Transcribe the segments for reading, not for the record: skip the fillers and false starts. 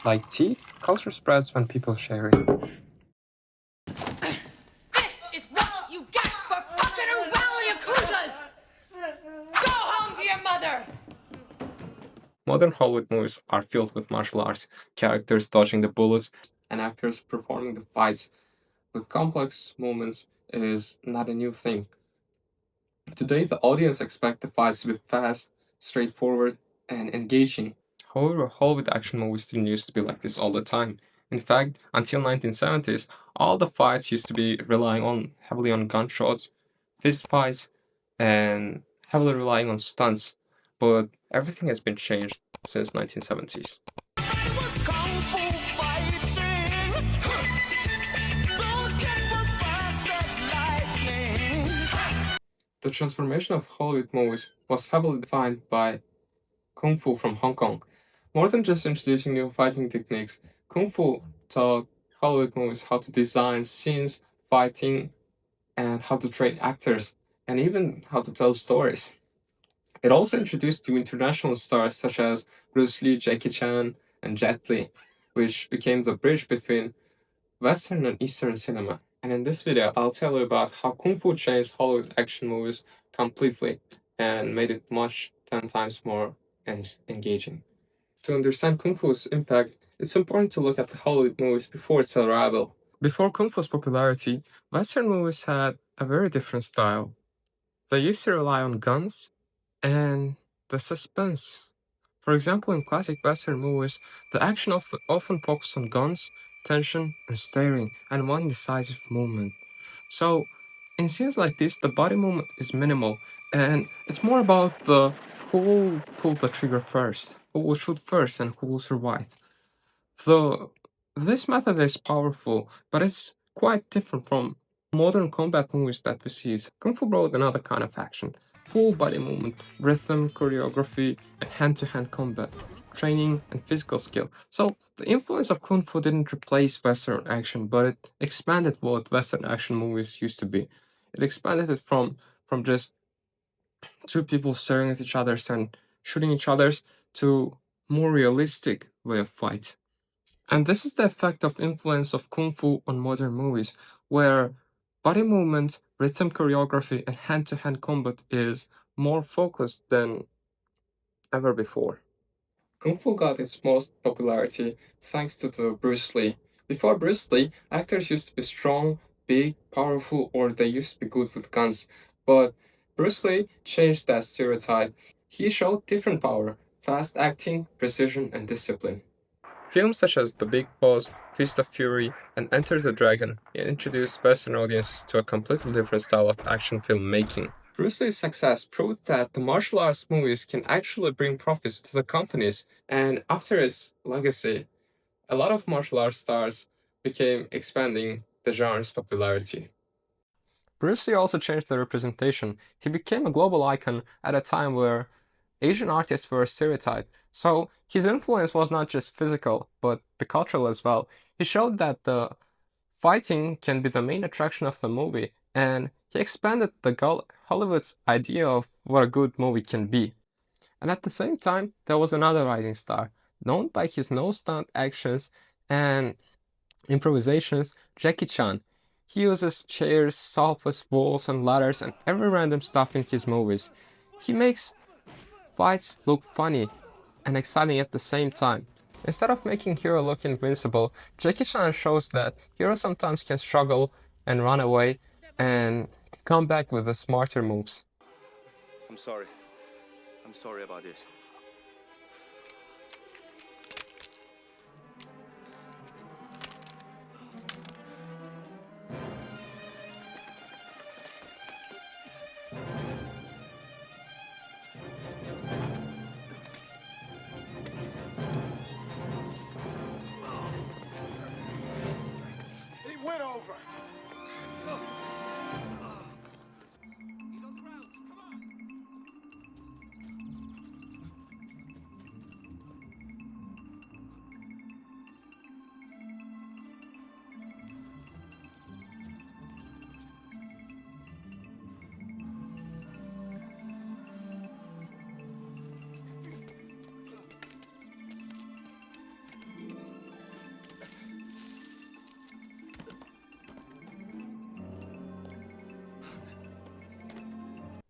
Like tea, culture spreads when people share it. This is what you get for fucking around with Yakuzas! Go home to your mother! Modern Hollywood movies are filled with martial arts, characters dodging the bullets, and actors performing the fights with complex movements is not a new thing. Today, the audience expect the fights to be fast, straightforward, and engaging. However, Hollywood action movies didn't used to be like this all the time. In fact, until 1970s, all the fights used to be relying heavily on gunshots, fist fights, and heavily relying on stunts. But everything has been changed since 1970s. The transformation of Hollywood movies was heavily defined by Kung Fu from Hong Kong. More than just introducing new fighting techniques, Kung Fu taught Hollywood movies how to design scenes, fighting, and how to train actors, and even how to tell stories. It also introduced new international stars such as Bruce Lee, Jackie Chan, and Jet Li, which became the bridge between Western and Eastern cinema. And in this video, I'll tell you about how Kung Fu changed Hollywood action movies completely and made it 10 times more engaging. To understand Kung Fu's impact, it's important to look at the Hollywood movies before its arrival. Before Kung Fu's popularity, Western movies had a very different style. They used to rely on guns and the suspense. For example, in classic Western movies, the action often focused on guns, tension, and staring, and one decisive movement. So, in scenes like this, the body movement is minimal, and it's more about who will pull the trigger first, who will shoot first, and who will survive. So, this method is powerful, but it's quite different from modern combat movies that we see. Kung Fu brought another kind of action: full body movement, rhythm, choreography, and hand-to-hand combat, training, and physical skill. So the influence of Kung Fu didn't replace Western action, but it expanded what Western action movies used to be. It expanded it from just two people staring at each other and shooting each other to more realistic way of fight. And this is the effect of influence of Kung Fu on modern movies, where body movement, rhythm choreography, and hand-to-hand combat is more focused than ever before. Kung Fu got its most popularity thanks to the Bruce Lee. Before Bruce Lee, actors used to be strong, big, powerful, or they used to be good with guns. But Bruce Lee changed that stereotype. He showed different power, fast acting, precision, and discipline. Films such as The Big Boss, Fist of Fury, and Enter the Dragon introduced Western audiences to a completely different style of action filmmaking. Bruce Lee's success proved that the martial arts movies can actually bring profits to the companies, and after his legacy, a lot of martial arts stars became expanding the genre's popularity. Bruce Lee also changed the representation. He became a global icon at a time where Asian artists were stereotyped, so his influence was not just physical, but the cultural as well. He showed that the fighting can be the main attraction of the movie, and he expanded Hollywood's idea of what a good movie can be. And at the same time, there was another rising star, known by his no-stunt actions and improvisations, Jackie Chan. He uses chairs, sofas, walls, and ladders, and every random stuff in his movies. He makes fights look funny and exciting at the same time. Instead of making hero look invincible, Jackie Chan shows that heroes sometimes can struggle and run away and come back with the smarter moves. I'm sorry. I'm sorry about this. He went over.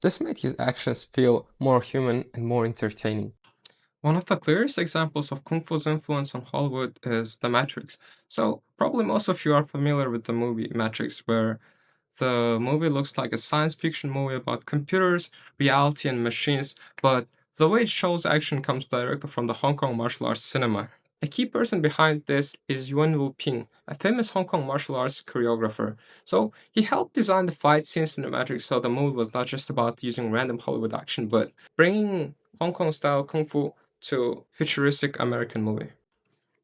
This made his actions feel more human and more entertaining. One of the clearest examples of Kung Fu's influence on Hollywood is The Matrix. So, probably most of you are familiar with the movie Matrix, where the movie looks like a science fiction movie about computers, reality, and machines, but the way it shows action comes directly from the Hong Kong martial arts cinema. A key person behind this is Yuen Wu Ping, a famous Hong Kong martial arts choreographer. So he helped design the fight scenes in The Matrix, so the movie was not just about using random Hollywood action, but bringing Hong Kong style kung fu to futuristic American movie.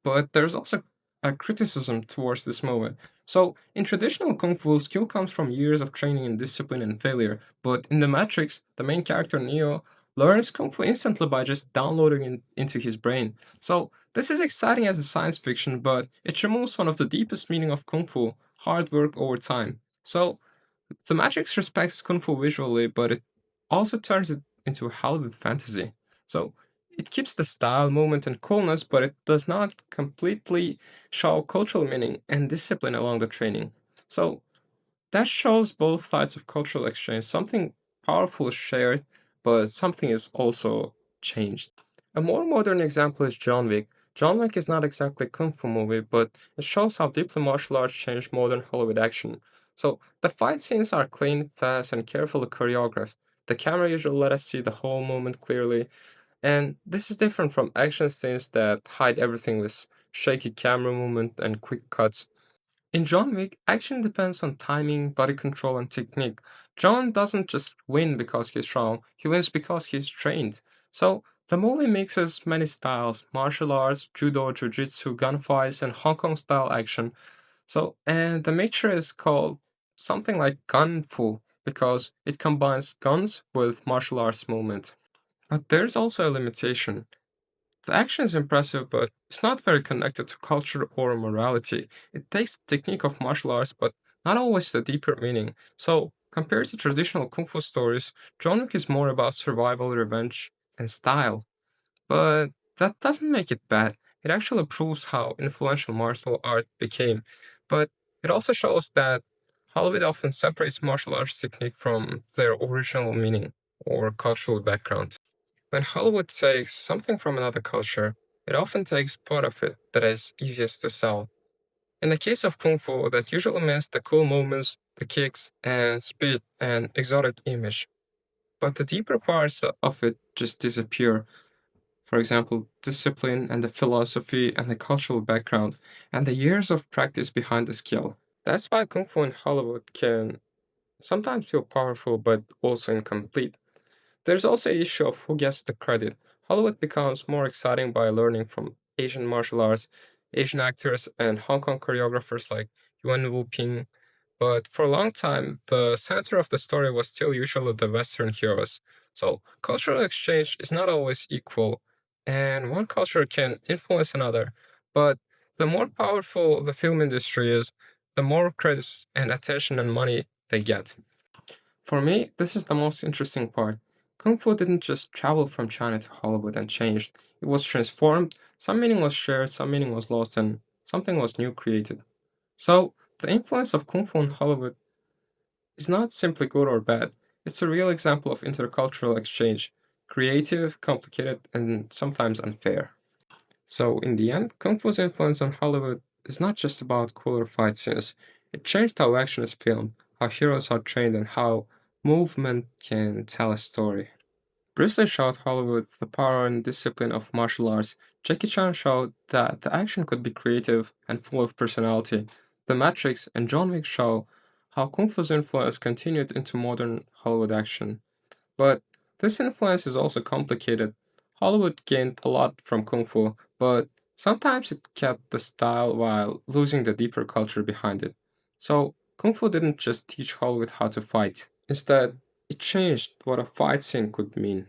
But there's also a criticism towards this movie. So, in traditional kung fu, skill comes from years of training and discipline and failure. But in The Matrix, the main character Neo learns kung fu instantly by just downloading it into his brain. So, this is exciting as a science fiction, but it removes one of the deepest meaning of kung fu: hard work over time. So, the Matrix respects Kung Fu visually, but it also turns it into a Hollywood fantasy. So it keeps the style, movement, and coolness, but it does not completely show cultural meaning and discipline along the training. So that shows both sides of cultural exchange. Something powerful is shared, but something is also changed. A more modern example is John Wick. John Wick is not exactly a kung fu movie, but it shows how deeply martial arts changed modern Hollywood action. So the fight scenes are clean, fast, and carefully choreographed. The camera usually let us see the whole movement clearly, and this is different from action scenes that hide everything with shaky camera movement and quick cuts. In John Wick, action depends on timing, body control, and technique. John doesn't just win because he's strong, he wins because he's trained. So, the movie mixes many styles: martial arts, judo, jiu-jitsu, gunfights, and Hong Kong style action. So, and the mixture is called something like gun fu because it combines guns with martial arts movement. But there's also a limitation. The action is impressive, but it's not very connected to culture or morality. It takes the technique of martial arts, but not always the deeper meaning. So, compared to traditional kung fu stories, John Wick is more about survival, revenge, and style. But that doesn't make it bad. It actually proves how influential martial art became. But it also shows that Hollywood often separates martial arts technique from their original meaning or cultural background. When Hollywood takes something from another culture, it often takes part of it that is easiest to sell. In the case of Kung Fu, that usually means the cool movements, the kicks, and speed and exotic image. But the deeper parts of it just disappear. For example, discipline and the philosophy and the cultural background and the years of practice behind the skill. That's why Kung Fu in Hollywood can sometimes feel powerful but also incomplete. There's also the issue of who gets the credit. Hollywood becomes more exciting by learning from Asian martial arts, Asian actors, and Hong Kong choreographers like Yuan Wu Ping. But for a long time, the center of the story was still usually the Western heroes. So cultural exchange is not always equal, and one culture can influence another. But the more powerful the film industry is, the more credits and attention and money they get. For me, this is the most interesting part. Kung Fu didn't just travel from China to Hollywood and changed, it was transformed, some meaning was shared, some meaning was lost, and something was new created. So, the influence of Kung Fu in Hollywood is not simply good or bad, it's a real example of intercultural exchange: creative, complicated, and sometimes unfair. So, in the end, Kung Fu's influence on Hollywood is not just about cooler fight scenes. It changed how action is filmed, how heroes are trained, and how movement can tell a story. Bruce Lee showed Hollywood the power and discipline of martial arts. Jackie Chan showed that the action could be creative and full of personality. The Matrix and John Wick show how Kung Fu's influence continued into modern Hollywood action. But this influence is also complicated. Hollywood gained a lot from Kung Fu, but sometimes it kept the style while losing the deeper culture behind it. So, Kung Fu didn't just teach Hollywood how to fight. Instead, it changed what a fight scene could mean.